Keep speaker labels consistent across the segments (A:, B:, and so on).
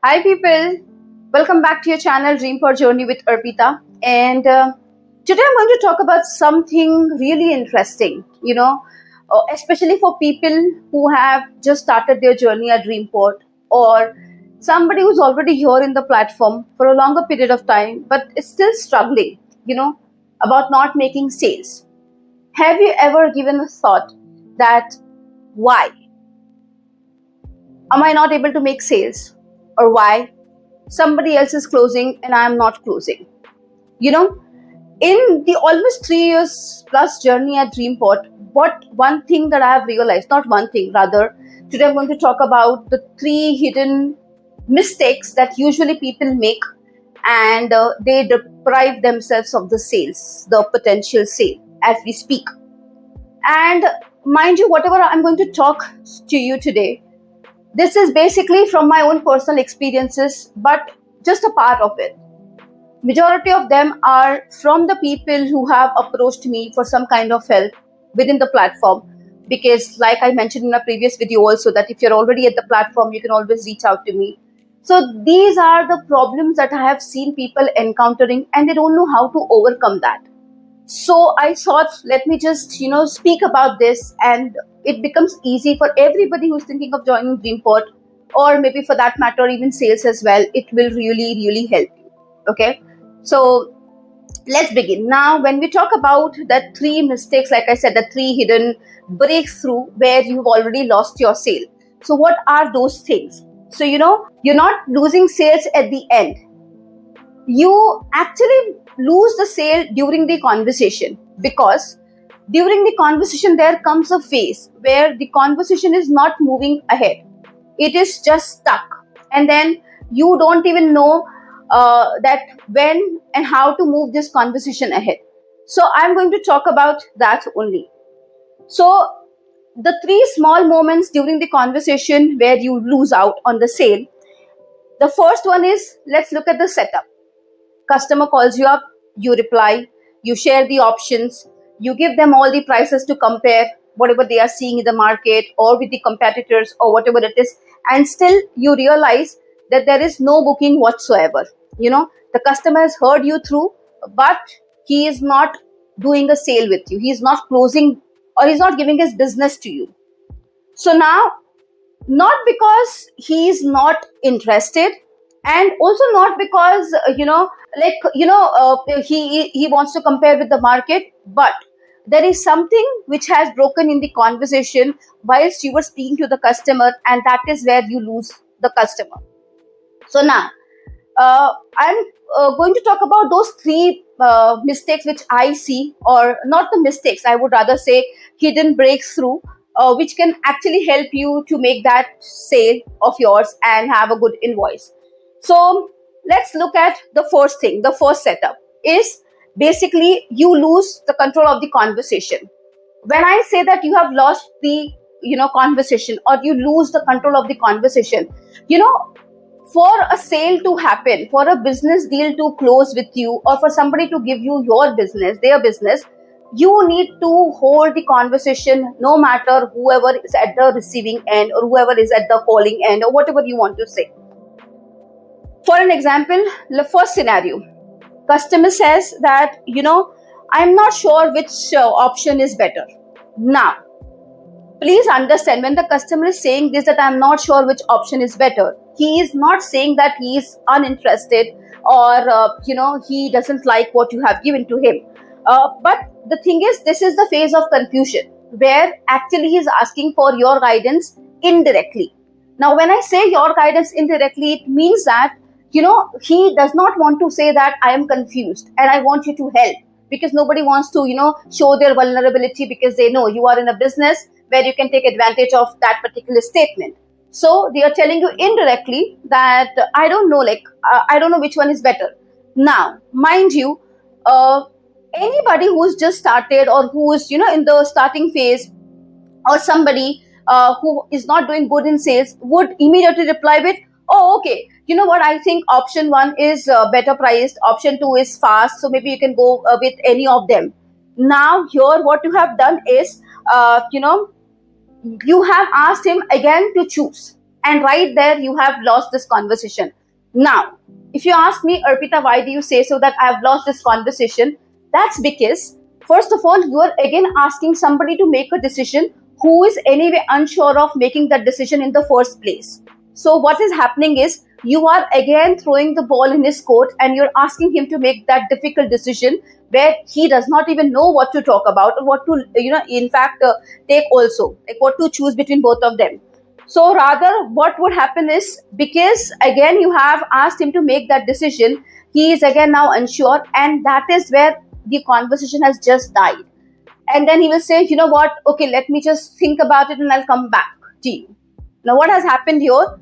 A: Hi, people. Welcome back to your channel Dream for Journey with Arpita. And today I'm going to talk about something really interesting, especially for people who have just started their journey at Dreamport or somebody who's already here in the platform for a longer period of time but is still struggling, about not making sales. Have you ever given a thought that why am I not able to make sales? Or why somebody else is closing and I am not closing? You know, in the almost 3 years plus journey at Dreamport, what one thing that I have realized, not one thing, rather, today I'm going to talk about the three hidden mistakes that usually people make and they deprive themselves of the sales, the potential sale as we speak. And mind you, whatever I'm going to talk to you today, this is basically from my own personal experiences, but just a part of it. Majority of them are from the people who have approached me for some kind of help within the platform. Because, like I mentioned in a previous video, also that if you're already at the platform, you can always reach out to me. So, these are the problems that I have seen people encountering, and they don't know how to overcome that. So I thought, let me just, speak about this, and it becomes easy for everybody who's thinking of joining Dreamport, or maybe for that matter, even sales as well. It will really, really help you. Okay. So let's begin. Now, when we talk about the three mistakes, like I said, the three hidden breakthrough where you've already lost your sale. So what are those things? So, you're not losing sales at the end. You actually lose the sale during the conversation, because during the conversation there comes a phase where the conversation is not moving ahead. It is just stuck, and then you don't even know that when and how to move this conversation ahead. So I'm going to talk about that only. So the three small moments during the conversation where you lose out on the sale. The first one is, let's look at the setup. Customer calls you up, you reply, you share the options, you give them all the prices to compare whatever they are seeing in the market or with the competitors or whatever it is, and still you realize that there is no booking whatsoever. The customer has heard you through, but he is not doing a sale with you, he is not closing, or he's not giving his business to you. So now, not because he is not interested, and also not because he wants to compare with the market, but there is something which has broken in the conversation whilst you were speaking to the customer, and that is where you lose the customer. So now, I'm going to talk about those three mistakes which I see, or not the mistakes, I would rather say hidden breakthrough, which can actually help you to make that sale of yours and have a good invoice. So let's look at the first thing. The first setup is basically you lose the control of the conversation. When I say that you have lost the conversation, or you lose the control of the conversation, for a sale to happen, for a business deal to close with you, or for somebody to give you your business, their business, you need to hold the conversation no matter whoever is at the receiving end or whoever is at the calling end or whatever you want to say. For an example, the first scenario, customer says that, I'm not sure which option is better. Now, please understand, when the customer is saying this, that I'm not sure which option is better, he is not saying that he is uninterested, or he doesn't like what you have given to him. But the thing is, this is the phase of confusion where actually he is asking for your guidance indirectly. Now, when I say your guidance indirectly, it means that he does not want to say that I am confused and I want you to help, because nobody wants to show their vulnerability, because they know you are in a business where you can take advantage of that particular statement. So they are telling you indirectly that I don't know, I don't know which one is better. Now, mind you, anybody who's just started, or who is in the starting phase, or somebody who is not doing good in sales, would immediately reply with, oh, okay, you know what, I think option one is better priced, option two is fast, so maybe you can go with any of them. Now here what you have done is, you have asked him again to choose. And right there, you have lost this conversation. Now, if you ask me, Arpita, why do you say so that I have lost this conversation? That's because, first of all, you are again asking somebody to make a decision who is anyway unsure of making that decision in the first place. So, what is happening is you are again throwing the ball in his court and you're asking him to make that difficult decision where he does not even know what to talk about or what to, in fact, take also, like what to choose between both of them. So rather, what would happen is, because again you have asked him to make that decision, he is again now unsure, and that is where the conversation has just died. And then he will say, you know what, okay, let me just think about it and I'll come back to you. Now, what has happened here?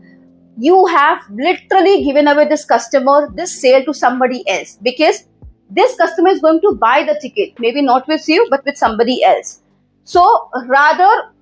A: You have literally given away this customer, this sale to somebody else, because this customer is going to buy the ticket, maybe not with you, but with somebody else. So rather,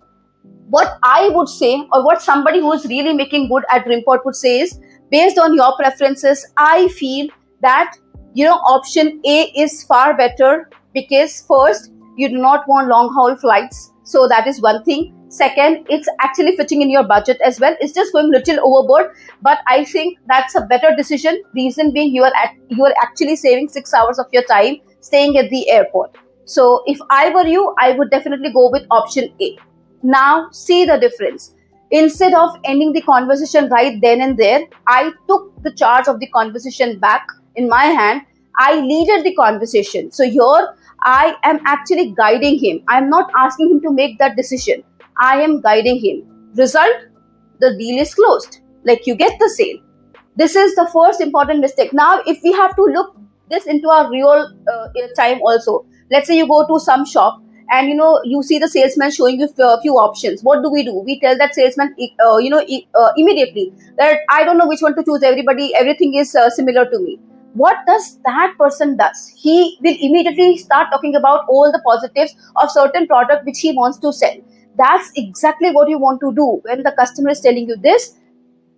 A: what I would say, or what somebody who is really making good at Dreamport would say is, based on your preferences, I feel that option A is far better, because first, you do not want long haul flights, so that is one thing. Second, it's actually fitting in your budget as well. It's just going a little overboard, but I think that's a better decision. Reason being, you are actually saving 6 hours of your time staying at the airport. So if I were you, I would definitely go with option A. Now, see the difference. Instead of ending the conversation right then and there, I took the charge of the conversation back in my hand. I leaded the conversation. So here, I am actually guiding him. I'm not asking him to make that decision. I am guiding him. Result, the deal is closed. Like, you get the sale. This is the first important mistake. Now, if we have to look this into our real time also, let's say you go to some shop and you see the salesman showing you a few options. What do? We tell that salesman immediately that I don't know which one to choose. Everything is similar to me. What does that person does? He will immediately start talking about all the positives of certain product which he wants to sell. That's exactly what you want to do. When the customer is telling you this,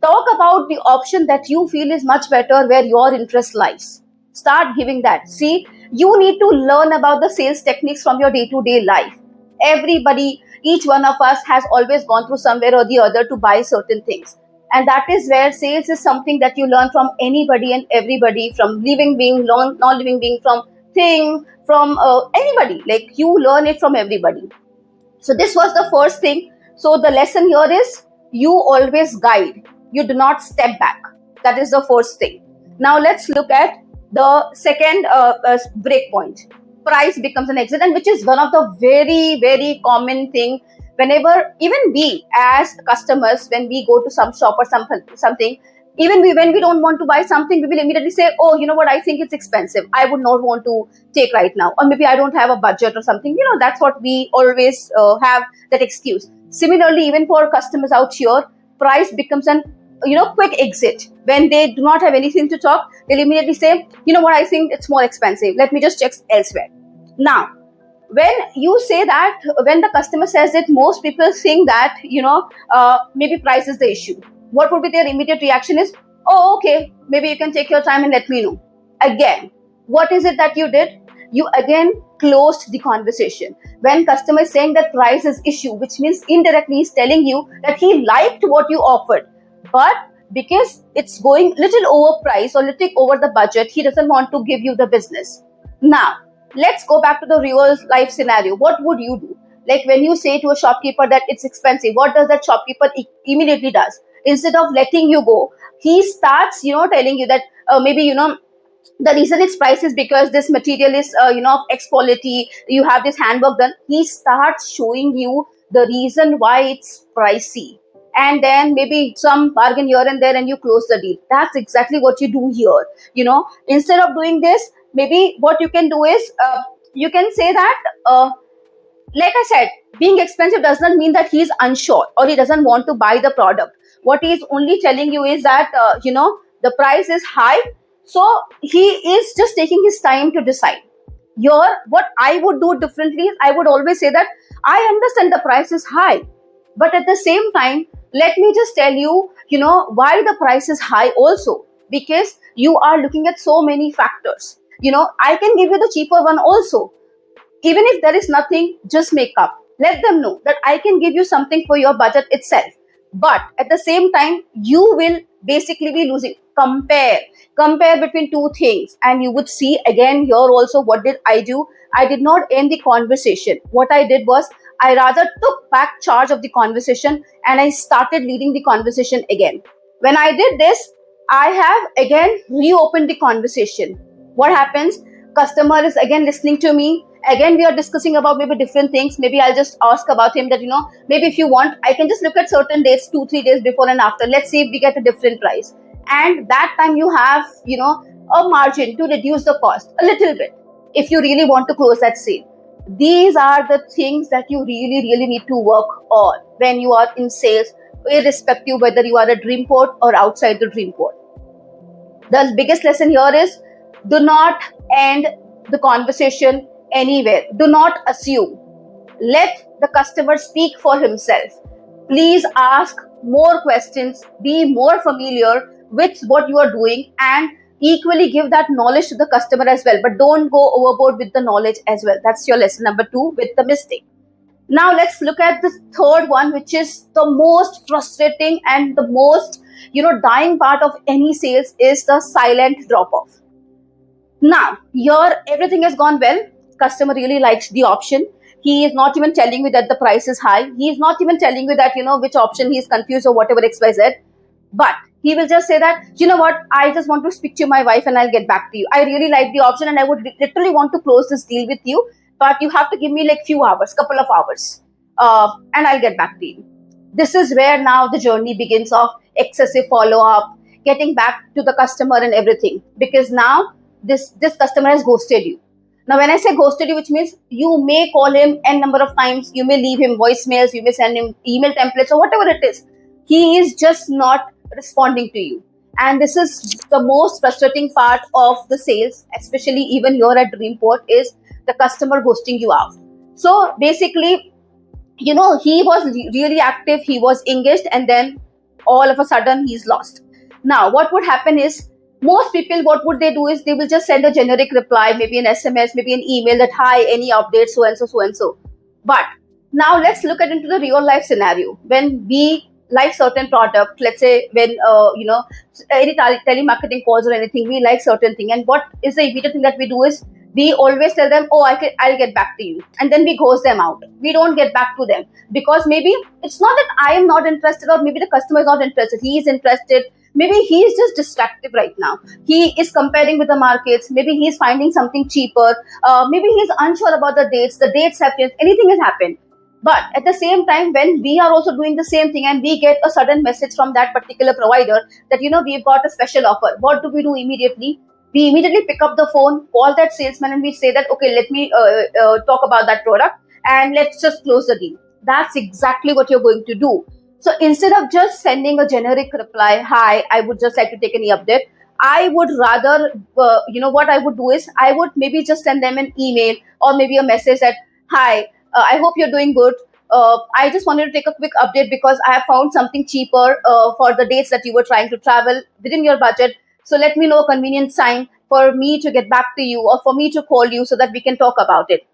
A: talk about the option that you feel is much better, where your interest lies. Start giving that. See, you need to learn about the sales techniques from your day-to-day life. Everybody, each one of us has always gone through somewhere or the other to buy certain things. And that is where sales is something that you learn from anybody and everybody, from living being, non-living being, from thing, from anybody. Like, you learn it from everybody. So this was the first thing. So the lesson here is, you always guide. You do not step back. That is the first thing. Now let's look at the second break point. Price becomes an exit, and which is one of the very, very common thing. Whenever, even we as customers, when we go to some shop or something, even when we don't want to buy something, we will immediately say, oh, you know what, I think it's expensive. I would not want to take right now. Or maybe I don't have a budget or something. That's what we always have, that excuse. Similarly, even for customers out here, price becomes an quick exit. When they do not have anything to talk, they'll immediately say, you know what, I think it's more expensive. Let me just check elsewhere. Now, when you say that, when the customer says it, most people think that, maybe price is the issue. What would be their immediate reaction is, oh, okay, maybe you can take your time and let me know. Again, what is it that you did? You again closed the conversation. When customer is saying that price is issue, which means indirectly he's telling you that he liked what you offered, but because it's going little overpriced or little over the budget, he doesn't want to give you the business. Now, let's go back to the real life scenario. What would you do? Like, when you say to a shopkeeper that it's expensive, what does that shopkeeper immediately does? Instead of letting you go, he starts, telling you that maybe, the reason it's priced is because this material is, of X quality. You have this handwork done. He starts showing you the reason why it's pricey. And then maybe some bargain here and there, and you close the deal. That's exactly what you do here. Instead of doing this, maybe what you can do is, you can say that, like I said, being expensive does not mean that he is unsure or he doesn't want to buy the product. What he is only telling you is that, the price is high. So he is just taking his time to decide. Here, what I would do differently is, I would always say that I understand the price is high, but at the same time, let me just tell you, why the price is high also. Because you are looking at so many factors. I can give you the cheaper one also. Even if there is nothing, just make up. Let them know that I can give you something for your budget itself. but at the same time you will basically be losing. Compare between two things, and you would see again here also what did I do. I did not end the conversation. What I did was I rather took back charge of the conversation and I started leading the conversation again. When I did this, I have again reopened the conversation. What happens? Customer is again listening to me. Again, we are discussing about maybe different things. Maybe I'll just ask about him that, maybe if you want, I can just look at certain dates, 2-3 days before and after. Let's see if we get a different price. And that time you have, a margin to reduce the cost a little bit if you really want to close that sale. These are the things that you really, really need to work on when you are in sales, irrespective whether you are a Dreamport or outside the Dreamport. The biggest lesson here is do not end the conversation anywhere. Do not assume. Let the customer speak for himself. Please ask more questions, be more familiar with what you are doing, and equally give that knowledge to the customer as well. But don't go overboard with the knowledge as well. That's your lesson number 2 with the mistake. Now let's look at the third one, which is the most frustrating and the most, dying part of any sales is the silent drop off. Now, here everything has gone well. Customer really likes the option. He is not even telling you that the price is high. He is not even telling you that, which option he is confused or whatever XYZ. But he will just say that, what, I just want to speak to my wife and I'll get back to you. I really like the option and I would literally want to close this deal with you. But you have to give me like few hours, couple of hours, and I'll get back to you. This is where now the journey begins of excessive follow-up, getting back to the customer and everything. Because now this customer has ghosted you. Now, when I say ghosted you, which means you may call him n number of times, you may leave him voicemails, you may send him email templates or whatever it is. He is just not responding to you. And this is the most frustrating part of the sales, especially even here at Dreamport, is the customer ghosting you out. So basically, he was really active, he was engaged, and then all of a sudden he's lost. Now, what would happen is, most people, what would they do is they will just send a generic reply, maybe an SMS, maybe an email that, hi, any updates, so and so, so and so. But now let's look at into the real life scenario. When we like certain product, let's say when, any telemarketing calls or anything, we like certain thing. And what is the immediate thing that we do is, we always tell them, oh, I'll get back to you. And then we ghost them out. We don't get back to them because maybe it's not that I am not interested or maybe the customer is not interested. He is interested. Maybe he is just distracted right now. He is comparing with the markets. Maybe he is finding something cheaper. Maybe he is unsure about the dates. The dates have changed. Anything has happened. But at the same time, when we are also doing the same thing and we get a sudden message from that particular provider that, we've got a special offer, what do we do immediately? We immediately pick up the phone, call that salesman, and we say that, okay, let me talk about that product and let's just close the deal. That's exactly what you're going to do. So instead of just sending a generic reply, hi, I would just like to take any update, I would rather, what I would do is I would maybe just send them an email or maybe a message that, hi, I hope you're doing good. I just wanted to take a quick update because I have found something cheaper for the dates that you were trying to travel within your budget. So let me know a convenient time for me to get back to you or for me to call you so that we can talk about it.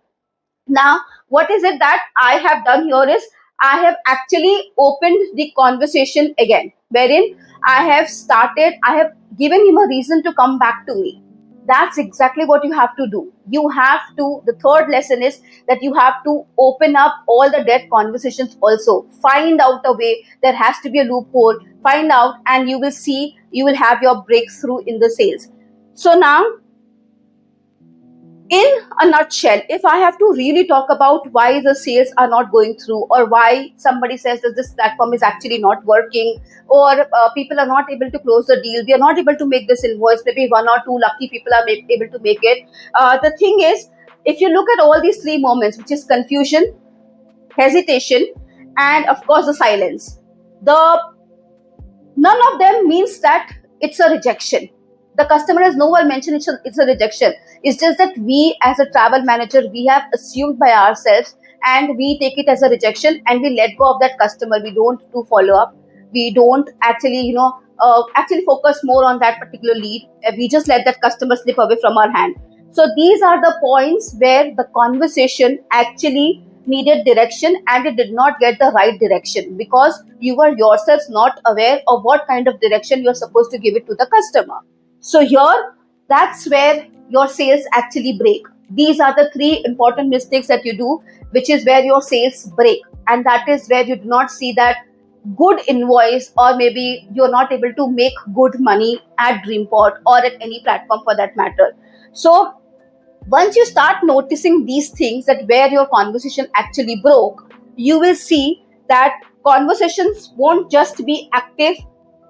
A: Now, what is it that I have done here is I have actually opened the conversation again, wherein I have given him a reason to come back to me. That's exactly what you have to do. The third lesson is that you have to open up all the dead conversations also. Find out a way. There has to be a loophole. Find out and you will see, you will have your breakthrough in the sales. So now, in a nutshell, if I have to really talk about why the sales are not going through or why somebody says that this platform is actually not working or people are not able to close the deal, we are not able to make this invoice, maybe 1 or 2 lucky people are able to make it. The thing is, if you look at all these 3 moments, which is confusion, hesitation, and of course the silence, none of them means that it's a rejection. The customer has nowhere mentioned it's a rejection. It's just that we as a travel manager, we have assumed by ourselves and we take it as a rejection and we let go of that customer. We don't do follow up. We don't actually, actually focus more on that particular lead. We just let that customer slip away from our hand. So these are the points where the conversation actually needed direction and it did not get the right direction because you were yourselves not aware of what kind of direction you're supposed to give it to the customer. So here, that's where your sales actually break. These are the three important mistakes that you do, which is where your sales break. And that is where you do not see that good invoice, or maybe you're not able to make good money at Dreamport or at any platform for that matter. So once you start noticing these things, that where your conversation actually broke, you will see that conversations won't just be active.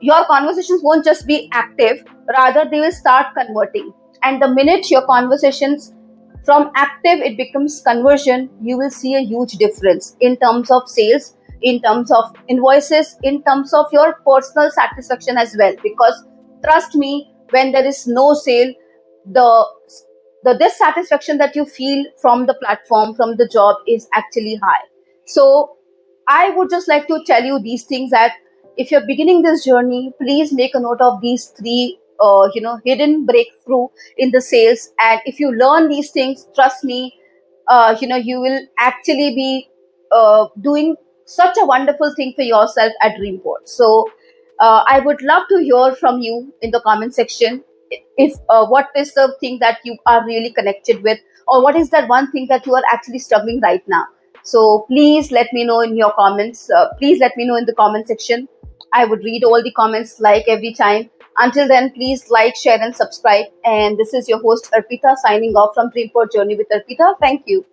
A: Your conversations won't just be active, rather they will start converting. And the minute your conversations from active it becomes conversion, you will see a huge difference in terms of sales, in terms of invoices, in terms of your personal satisfaction as well. Because trust me, when there is no sale, the the dissatisfaction that you feel from the platform, from the job, is actually high. So I would just like to tell you these things, that if you're beginning this journey, please make a note of these three hidden breakthrough in the sales. And if you learn these things, trust me, you will actually be doing such a wonderful thing for yourself at Dreamport. So I would love to hear from you in the comment section. If what is the thing that you are really connected with, or what is that one thing that you are actually struggling right now. So please let me know in your comments. Please let me know in the comment section. I would read all the comments like every time. Until then, please like, share, and subscribe. And this is your host Arpita signing off from Dreamport Journey with Arpita. Thank you.